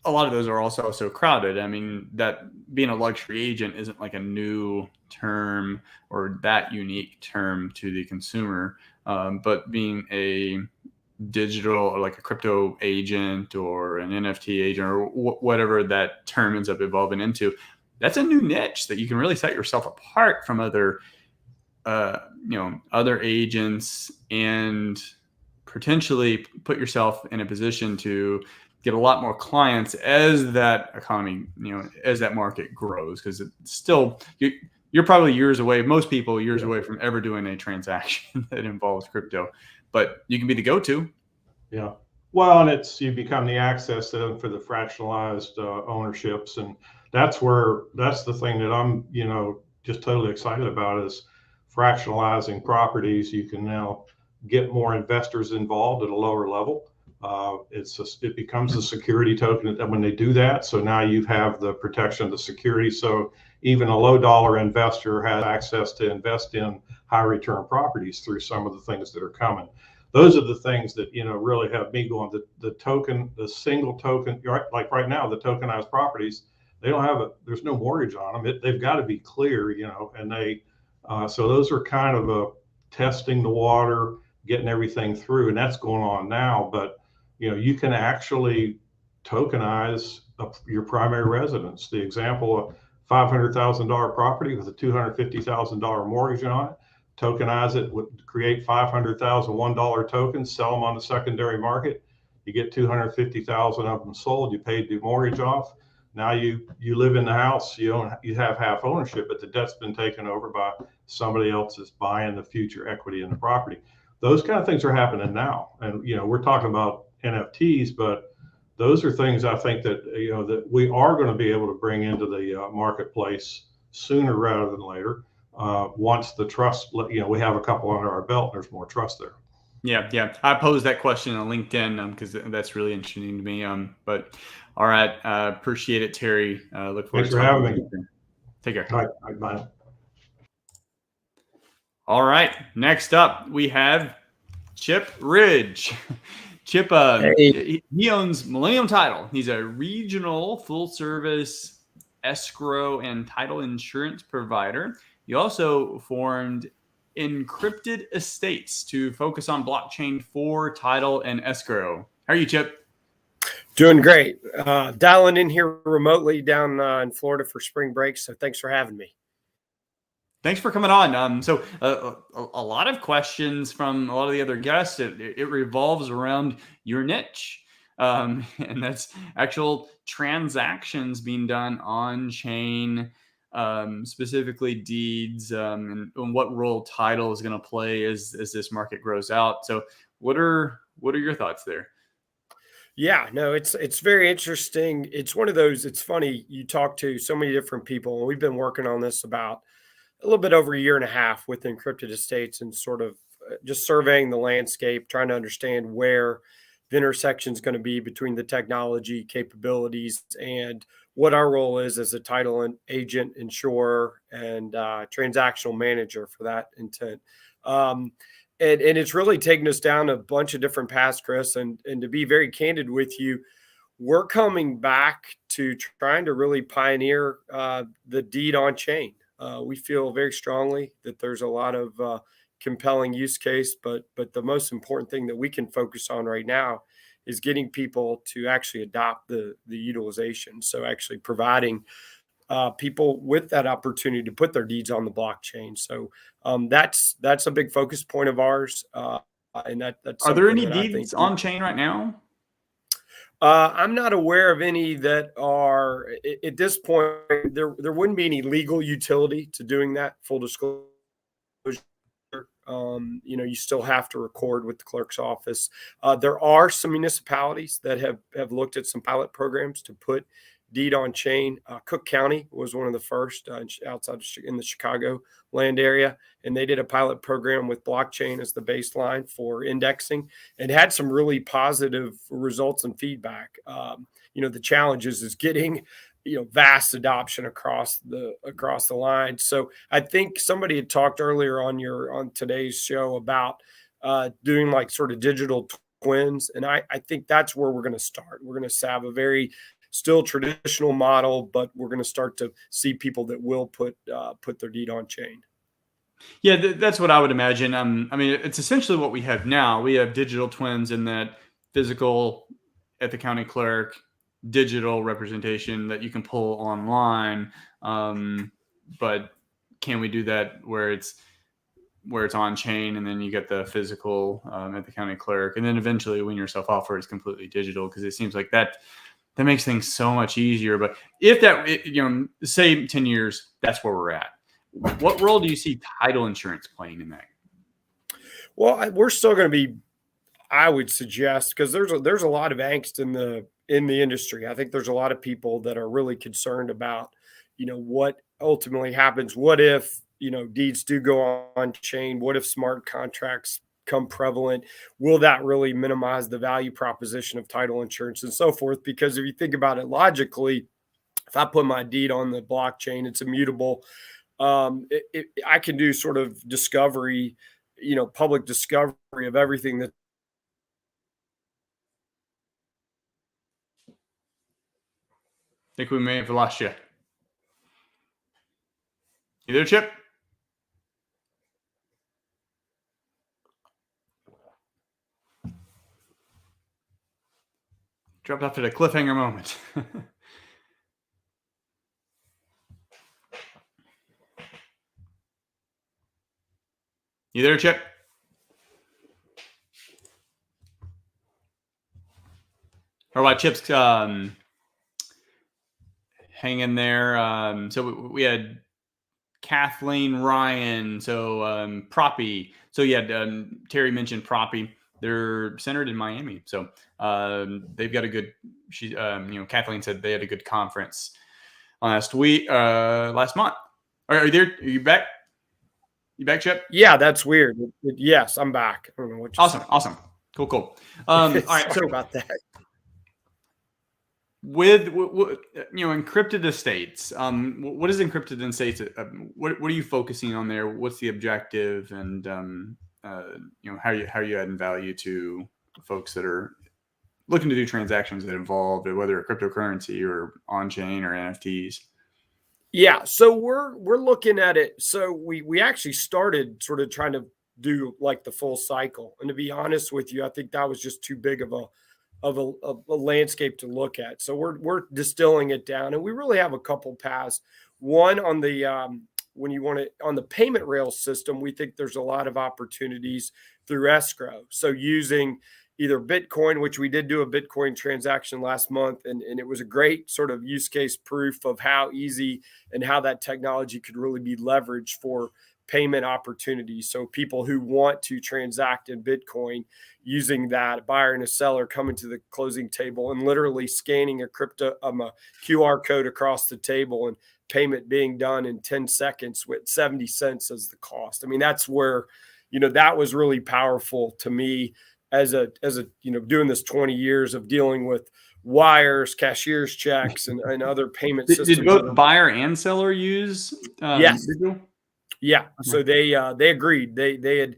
a lot of those are also so crowded. I mean, that being a luxury agent isn't like a new term or that unique term to the consumer. But being a digital or like a crypto agent or an NFT agent or whatever that term ends up evolving into, that's a new niche that you can really set yourself apart from other, other agents, and potentially put yourself in a position to get a lot more clients as that economy, as that market grows. Because it's still, you're probably years away, most people years away from ever doing a transaction that involves crypto, but you can be the go-to. Yeah. Well, and you become the access then for the fractionalized ownerships. And that's the thing that I'm, just totally excited about is fractionalizing properties. You can now get more investors involved at a lower level. It becomes a security token when they do that. So now you have the protection of the security. So even a low dollar investor has access to invest in high return properties through some of the things that are coming. Those are the things that, really have me going. The single token, like right now, the tokenized properties, they don't have there's no mortgage on them. They've got to be clear, and so those are kind of testing the water, getting everything through, and that's going on now. But, you can actually tokenize your primary residence. The example of $500,000 property with a $250,000 mortgage on it, tokenize it, create 500,000 $1 tokens, sell them on the secondary market. You get 250,000 of them sold. You paid the mortgage off. Now you live in the house. You have half ownership, but the debt's been taken over by somebody else that's buying the future equity in the property. Those kind of things are happening now, and we're talking about NFTs, but those are things I think that that we are going to be able to bring into the marketplace sooner rather than later. Once the trust, we have a couple under our belt, and there's more trust there. Yeah. I posed that question on LinkedIn because that's really interesting to me. But all right, appreciate it, Terry. Look forward to having me. Take care. All right, bye. All right, next up we have Chip Ridge. Chip, he owns Millennium Title. He's a regional full-service escrow and title insurance provider. He also formed Encrypted Estates to focus on blockchain for title and escrow. How are you, Chip? Doing great. Dialing in here remotely down in Florida for spring break. So thanks for having me. Thanks for coming on. So a lot of questions from a lot of the other guests, it revolves around your niche. And that's actual transactions being done on chain, specifically deeds, and what role title is going to play as this market grows out. So what are your thoughts there? Yeah, no, it's very interesting. It's one of those, it's funny, you talk to so many different people, and we've been working on this about a little bit over a year and a half with Encrypted Estates and sort of just surveying the landscape, trying to understand where the intersection is going to be between the technology capabilities and what our role is as a title and agent, insurer, and transactional manager for that intent. And it's really taken us down a bunch of different paths, Chris. And to be very candid with you, we're coming back to trying to really pioneer the deed on chain. We feel very strongly that there's a lot of compelling use case, but the most important thing that we can focus on right now is getting people to actually adopt the utilization. So actually providing people with that opportunity to put their deeds on the blockchain. So that's a big focus point of ours. And that's are there any deeds on chain right now? I'm not aware of any that are at this point. There wouldn't be any legal utility to doing that. Full disclosure. You still have to record with the clerk's office. There are some municipalities that have looked at some pilot programs to put deed on chain. Cook County was one of the first outside in the Chicago land area, and they did a pilot program with blockchain as the baseline for indexing and had some really positive results and feedback. The challenge is getting vast adoption across the line. So I think somebody had talked earlier on today's show about doing like sort of digital twins, and I think that's where we're going to start. We're going to have a very still traditional model, but we're going to start to see people that will put their deed on chain. Yeah, that's what I would imagine. I mean, it's essentially what we have now. We have digital twins in that physical at the county clerk, digital representation that you can pull online. But can we do that where it's on chain, and then you get the physical at the county clerk, and then eventually when your self offer is completely digital? Because it seems like that makes things so much easier. But if say 10 years, that's where we're at. What role do you see title insurance playing in that? Well, we're still going to be, I would suggest, because there's a lot of angst in the industry. I think there's a lot of people that are really concerned about, what ultimately happens. What if, deeds do go on chain? What if smart contracts become prevalent? Will that really minimize the value proposition of title insurance and so forth? Because if you think about it logically, if I put my deed on the blockchain, it's immutable. I can do sort of discovery, public discovery of everything that. I think we may have lost you. You there, Chip? Dropped off at a cliffhanger moment. You there, Chip? Or why Chip's hanging there. So we had Kathleen Ryan. So Proppy. So Terry mentioned Proppy. They're centered in Miami. So they've got a good. Kathleen said they had a good conference last month. Are you there? Are you back? You back, Chip? Yeah, that's weird. Yes, I'm back. I don't know what. Awesome. Cool. All right. So about that. With encrypted estates, what is encrypted estates? What are you focusing on there? What's the objective, and how are you adding value to folks that are looking to do transactions that involve whether a cryptocurrency or on chain or NFTs? Yeah, so we're looking at it. So we actually started sort of trying to do like the full cycle, and to be honest with you, I think that was just too big of a landscape to look at. So we're distilling it down, and we really have a couple paths. One on the on the payment rail system, we think there's a lot of opportunities through escrow. So using either Bitcoin, which we did do a Bitcoin transaction last month, and it was a great sort of use case proof of how easy and how that technology could really be leveraged for payment opportunities. So people who want to transact in Bitcoin, using that, a buyer and a seller coming to the closing table and literally scanning a QR code across the table, and payment being done in 10 seconds with 70 cents as the cost. I mean, that's where, that was really powerful to me as a doing this 20 years of dealing with wires, cashier's checks, and other payment systems. Did both buyer and seller use? Yes. Digital? Yeah. Okay. So they agreed. They had,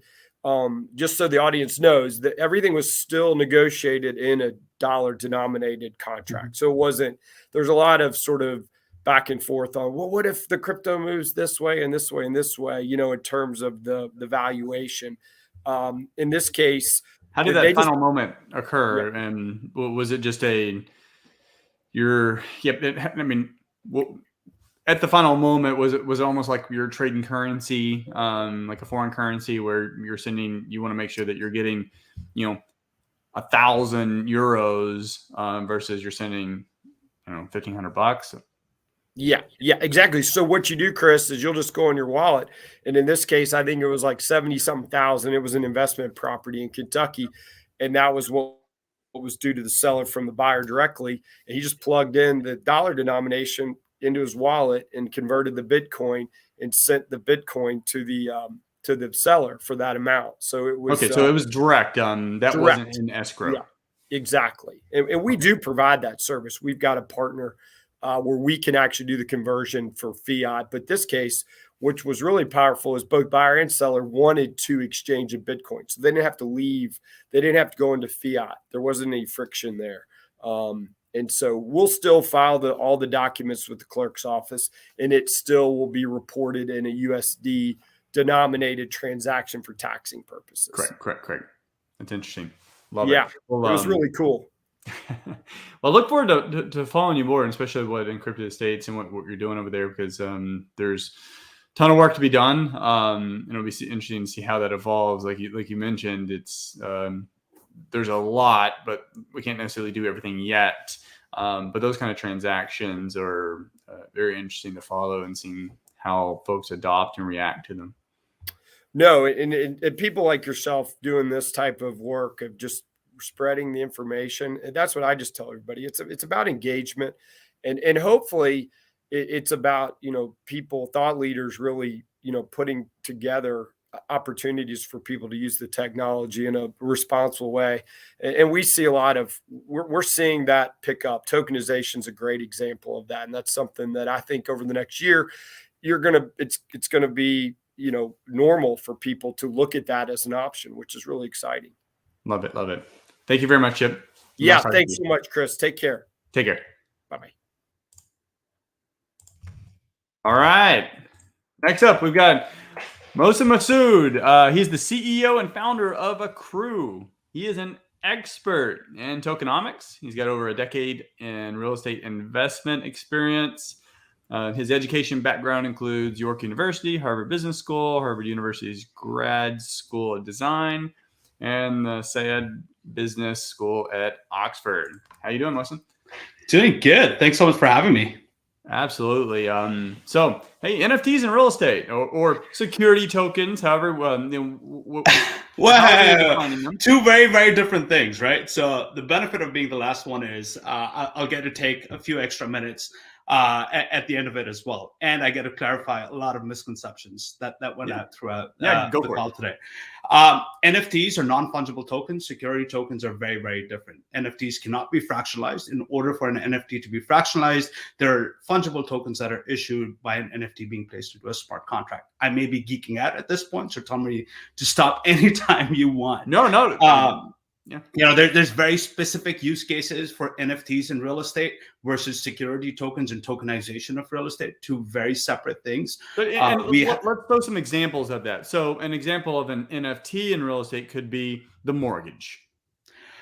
just so the audience knows, that everything was still negotiated in a dollar denominated contract. Mm-hmm. So it wasn't, there's a lot of sort of back and forth on, well, what if the crypto moves this way and this way and this way, in terms of the valuation. In this case, how did that final moment occur? Yeah. And was it just at the final moment, was it almost like you're trading currency, like a foreign currency, where you want to make sure that you're getting, 1,000 euros versus you're sending, $1,500? Yeah, exactly. So what you do, Chris, is you'll just go on your wallet. And in this case, I think it was like 70-something thousand. It was an investment property in Kentucky. And that was what was due to the seller from the buyer directly. And he just plugged in the dollar denomination into his wallet and converted the Bitcoin and sent the Bitcoin to the seller for that amount. So it was okay. So it was direct. That wasn't in escrow. Yeah, exactly. And we do provide that service. We've got a partner where we can actually do the conversion for fiat. But this case, which was really powerful, is both buyer and seller wanted to exchange in Bitcoin. So they didn't have to leave. They didn't have to go into fiat. There wasn't any friction there. And so we'll still file all the documents with the clerk's office, and it still will be reported in a USD denominated transaction for taxing purposes. Correct. That's interesting. Love it. Well, it was really cool. Well, look forward to following you more, and especially what Encrypted Estates and what you're doing over there, because there's a ton of work to be done. And it'll be interesting to see how that evolves. Like you mentioned, it's there's a lot, but we can't necessarily do everything yet. But those kind of transactions are very interesting to follow and seeing how folks adopt and react to them. No, and people like yourself doing this type of work of just spreading the information. And that's what I just tell everybody. It's about engagement, and hopefully it's about, people, thought leaders really, putting together opportunities for people to use the technology in a responsible way. And we see a lot of, we're seeing that pick up. Tokenization is a great example of that. And that's something that I think over the next year, it's going to be, normal for people to look at that as an option, which is really exciting. Love it. Thank you very much, Chip. Yeah. Thanks so much, Chris. Take care. Take care. Bye-bye. All right. Next up, we've got Mohsen Masood. He's the CEO and founder of Accrue. He is an expert in tokenomics. He's got over a decade in real estate investment experience. His education background includes York University, Harvard Business School, Harvard University's Grad School of Design, and the Sayed Business School at Oxford. How you doing, Mohsen? Doing good. Thanks so much for having me. Absolutely. So, hey, NFTs in real estate or security tokens, however, two very, very different things, right? So the benefit of being the last one is I'll get to take a few extra minutes at the end of it as well. And I get to clarify a lot of misconceptions that went out throughout the call today. NFTs are non-fungible tokens. Security tokens are very, very different. NFTs cannot be fractionalized. In order for an NFT to be fractionalized, there are fungible tokens that are issued by an NFT being placed into a smart contract. I may be geeking out at this point, so tell me to stop anytime you want. No. Yeah. There's very specific use cases for NFTs in real estate versus security tokens and tokenization of real estate, two very separate things. Let's throw some examples of that. So an example of an NFT in real estate could be the mortgage.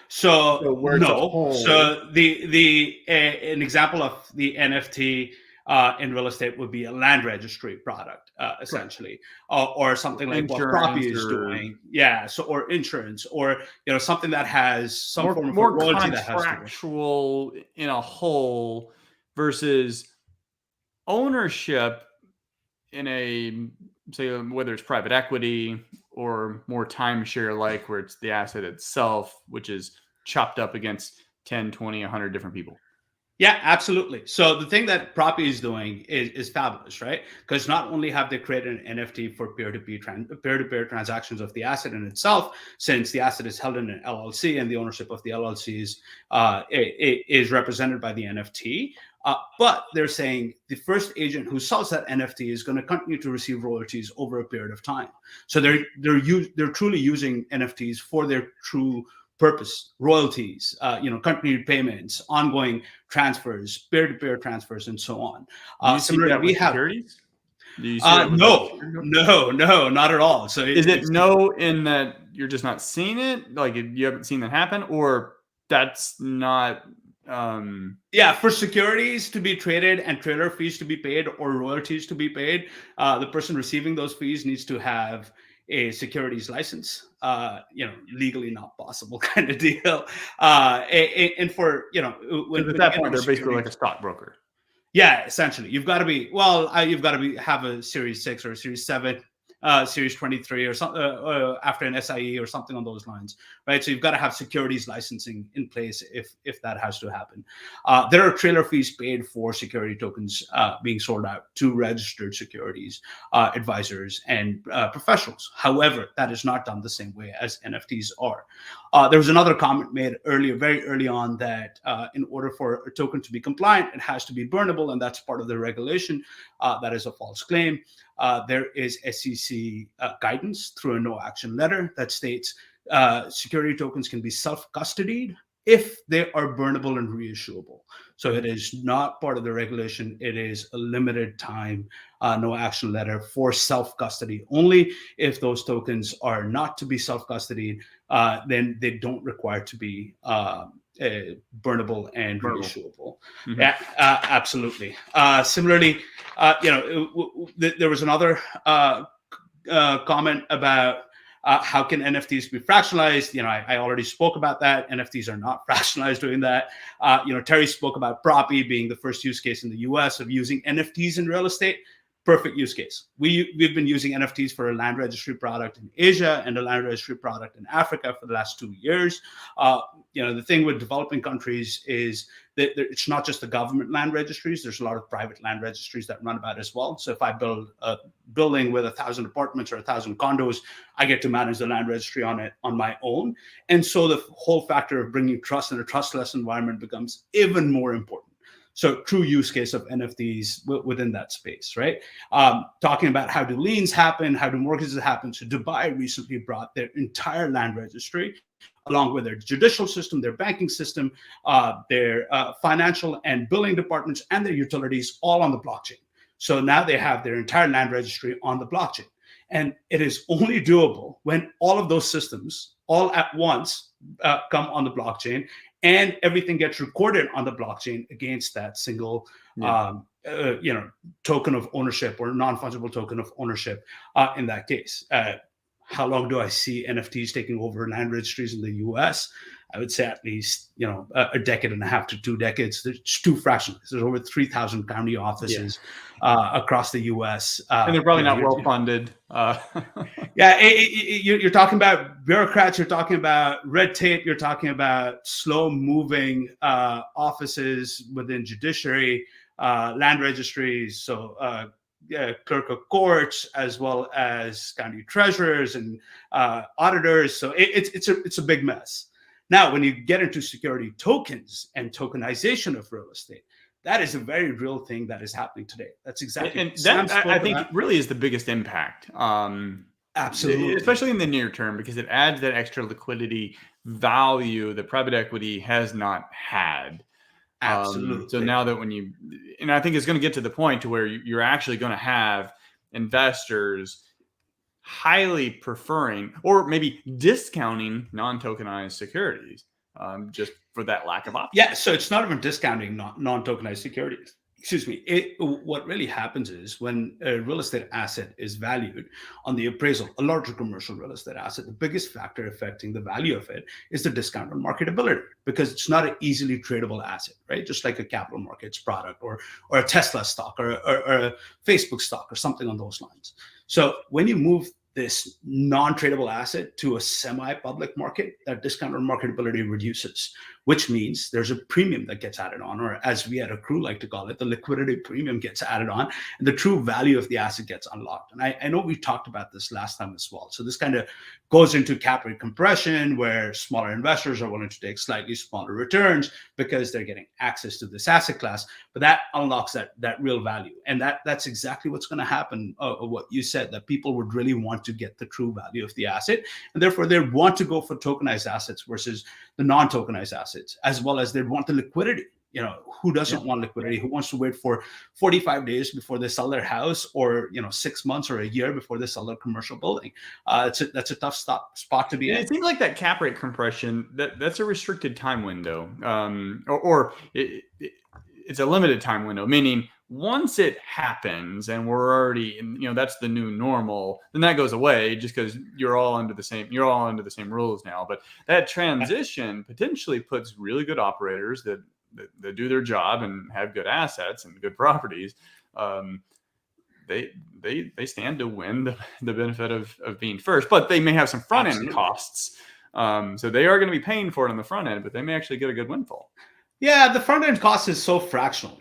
So an example of the NFT in real estate would be a land registry product, essentially, or something like what Proppy is doing. Yeah. So, or insurance, or something that has some form of royalty that has contractual in a whole versus ownership in a, say, whether it's private equity or more timeshare, like where it's the asset itself, which is chopped up against 10, 20, 100 different people. Yeah, absolutely. So the thing that Proppy is doing is fabulous, right? Because not only have they created an NFT for peer-to-peer transactions of the asset in itself, since the asset is held in an LLC and the ownership of the LLC is represented by the NFT, but they're saying the first agent who sells that NFT is going to continue to receive royalties over a period of time. So they're truly using NFTs for their true purpose: royalties, continued payments, ongoing transfers, peer-to-peer transfers, and so on. Similarly, we have securities. No, not at all. So is it no in that you're just not seeing it, like you haven't seen that happen, or that's not? For securities to be traded and trailer fees to be paid or royalties to be paid, the person receiving those fees needs to have a securities license, legally not possible kind of deal. And for, when at that point, they're basically like a stockbroker. Yeah, essentially. You've got to have a Series 6 or a Series 7, Series 23 or something after an SIE or something on those lines, right? So you've got to have securities licensing in place if that has to happen. There are trailer fees paid for security tokens being sold out to registered securities advisors and professionals. However, that is not done the same way as NFTs are. There was another comment made earlier, very early on, that in order for a token to be compliant, it has to be burnable, and that's part of the regulation. That is a false claim. There is SEC guidance through a no action letter that states security tokens can be self-custodied if they are burnable and reissuable. So it is not part of the regulation. It is a limited time no action letter for self-custody. Only if those tokens are not to be self-custodied, then they don't require to be burnable and reissuable. Mm-hmm. Yeah, absolutely. Similarly, there was another comment about how can NFTs be fractionalized? I already spoke about that. NFTs are not fractionalized doing that. Terry spoke about Propy being the first use case in the US of using NFTs in real estate. Perfect use case. We've been using NFTs for a land registry product in Asia and a land registry product in Africa for the last 2 years. The thing with developing countries is that it's not just the government land registries. There's a lot of private land registries that run about as well. So if I build a building with 1,000 apartments or 1,000 condos, I get to manage the land registry on it on my own. And so the whole factor of bringing trust in a trustless environment becomes even more important. So true use case of NFTs within that space, right? Talking about how do liens happen, how do mortgages happen. So Dubai recently brought their entire land registry, along with their judicial system, their banking system, their financial and billing departments, and their utilities all on the blockchain. So now they have their entire land registry on the blockchain. And it is only doable when all of those systems all at once come on the blockchain, and everything gets recorded on the blockchain against that single, token of ownership or non-fungible token of ownership. In that case, how long do I see NFTs taking over land registries in the U.S.? I would say at least a decade and a half to 2 decades. There's too fractional. There's over 3,000 county offices across the U.S. And they're probably not well funded. You're talking about bureaucrats. You're talking about red tape. You're talking about slow-moving offices within judiciary, land registries. So clerk of courts, as well as county treasurers and auditors. So it's a big mess. Now, when you get into security tokens and tokenization of real estate, that is a very real thing that is happening today. That's exactly. And that, I think, really is the biggest impact. Absolutely. Especially in the near term, because it adds that extra liquidity value that private equity has not had. Absolutely. So now that and I think it's going to get to the point to where you're actually going to have investors highly preferring or maybe discounting non-tokenized securities just for that lack of option. Yeah, so it's not even discounting non-tokenized securities. Excuse me. What really happens is when a real estate asset is valued on the appraisal, a larger commercial real estate asset, the biggest factor affecting the value of it is the discount on marketability, because it's not an easily tradable asset, right? Just like a capital markets product or a Tesla stock or a Facebook stock or something on those lines. So when you move this non-tradable asset to a semi-public market, that discount on marketability reduces, which means there's a premium that gets added on, or as we at Accrue like to call it, the liquidity premium gets added on, and the true value of the asset gets unlocked. And I know we talked about this last time as well. So this kind of goes into cap rate compression, where smaller investors are willing to take slightly smaller returns because they're getting access to this asset class, but that unlocks that real value. And that's exactly what's going to happen, what you said, that people would really want to get the true value of the asset, and therefore they want to go for tokenized assets versus the non-tokenized assets, as well as they want the liquidity. Who doesn't want liquidity? Who wants to wait for 45 days before they sell their house, or 6 months or a year before they sell their commercial building? That's a tough spot to be in. It seems like that cap rate compression, that's a restricted time window, it's a limited time window, meaning once it happens and we're already, that's the new normal, then that goes away just because you're all under the same rules now. But that transition potentially puts really good operators that do their job and have good assets and good properties. They stand to win the benefit of being first, but they may have some front end costs. So they are going to be paying for it on the front end, but they may actually get a good windfall. Yeah, the front end cost is so fractional.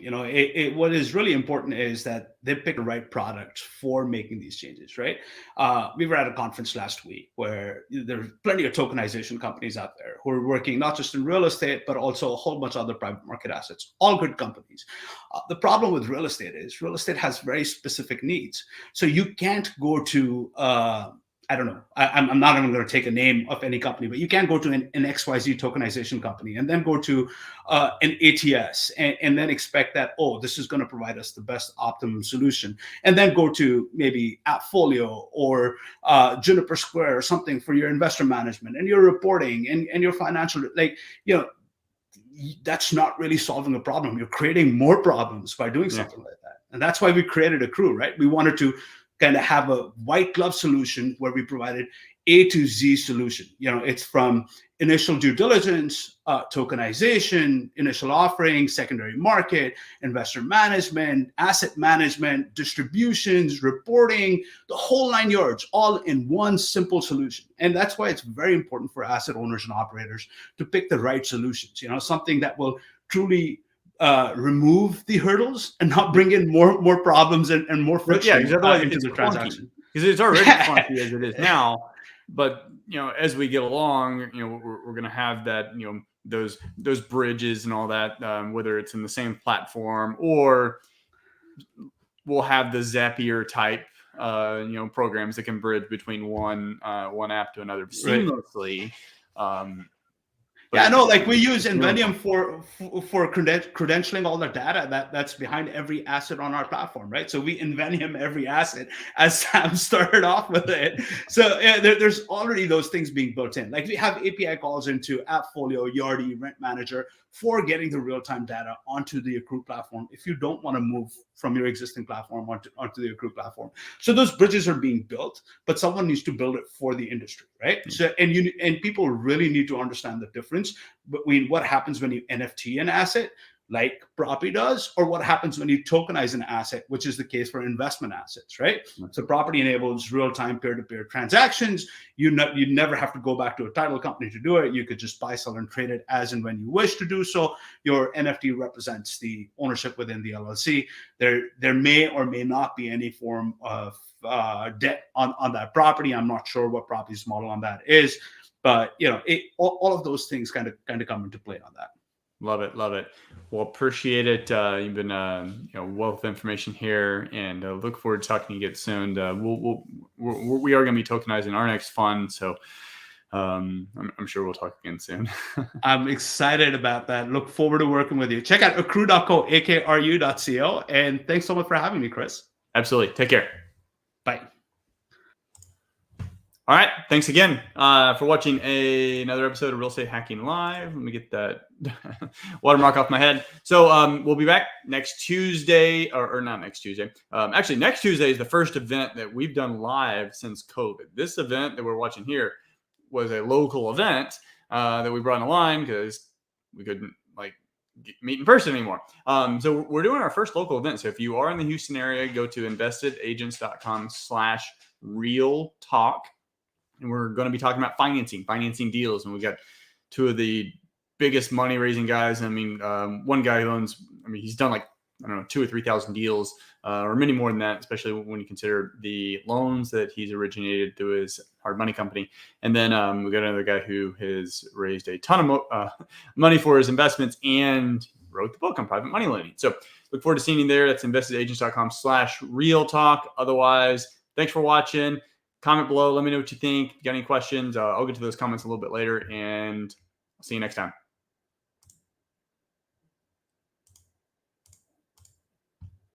What is really important is that they pick the right product for making these changes, right? We were at a conference last week where there's plenty of tokenization companies out there who are working not just in real estate, but also a whole bunch of other private market assets, all good companies. The problem with real estate is real estate has very specific needs. So you can't go to, I don't know. I'm not even going to take a name of any company, but you can't go to an XYZ tokenization company and then go to an ATS and then expect that, oh, this is going to provide us the best optimum solution. And then go to maybe Appfolio or Juniper Square or something for your investor management and your reporting and your financial, that's not really solving a problem. You're creating more problems by doing something like that. And that's why we created Accrue, right? We wanted to kind of have a white glove solution where we provided A to Z solution. It's from initial due diligence, tokenization, initial offering, secondary market, investor management, asset management, distributions, reporting, the whole 9 yards, all in one simple solution. And that's why it's very important for asset owners and operators to pick the right solutions, something that will truly remove the hurdles and not bring in more problems and more friction into the transaction. Because it's already funky as it is now. But as we get along, we're going to have that, those bridges and all that, whether it's in the same platform or we'll have the Zapier type, programs that can bridge between one app to another seamlessly. Yeah, no, like we use Inveniam for credentialing all the data that's behind every asset on our platform, right? So we Inveniam every asset, as Sam started off with it. So there's already those things being built in. Like we have API calls into Appfolio, Yardi, Rent Manager for getting the real-time data onto the Accrue platform if you don't want to move from your existing platform onto the Accrue platform. So those bridges are being built, but someone needs to build it for the industry, right? So and people really need to understand the difference between what happens when you NFT an asset, like Property does, or what happens when you tokenize an asset, which is the case for investment assets, right? So Property enables real-time peer-to-peer transactions. You never have to go back to a title company to do it. You could just buy, sell, and trade it as and when you wish to do so. Your NFT represents the ownership within the LLC. There may or may not be any form of debt on that property. I'm not sure what Property's model on that is, but all of those things kind of come into play on that. Love it. Well, appreciate it. You've been wealth of information here, and look forward to talking to you again soon. We are going to be tokenizing our next fund, so I'm sure we'll talk again soon. I'm excited about that. Look forward to working with you. Check out accrue.co, akru.co, and thanks so much for having me, Chris. Absolutely. Take care. Bye. All right. Thanks again for watching another episode of Real Estate Hacking Live. Let me get that watermark off my head. So we'll be back next Tuesday, or not next Tuesday. Actually, next Tuesday is the first event that we've done live since COVID. This event that we're watching here was a local event that we brought online because we couldn't meet in person anymore. So we're doing our first local event. So if you are in the Houston area, go to investedagents.com/realtalk. And we're going to be talking about financing deals. And we got two of the biggest money raising guys. I mean, one guy who owns, he's done 2,000 or 3,000 deals, or many more than that, especially when you consider the loans that he's originated through his hard money company. And then we got another guy who has raised a ton of money for his investments and wrote the book on private money lending. So look forward to seeing you there. That's investedagents.com/realtalk. Otherwise, thanks for watching. Comment below. Let me know what you think. If you got any questions, I'll get to those comments a little bit later, and I'll see you next time.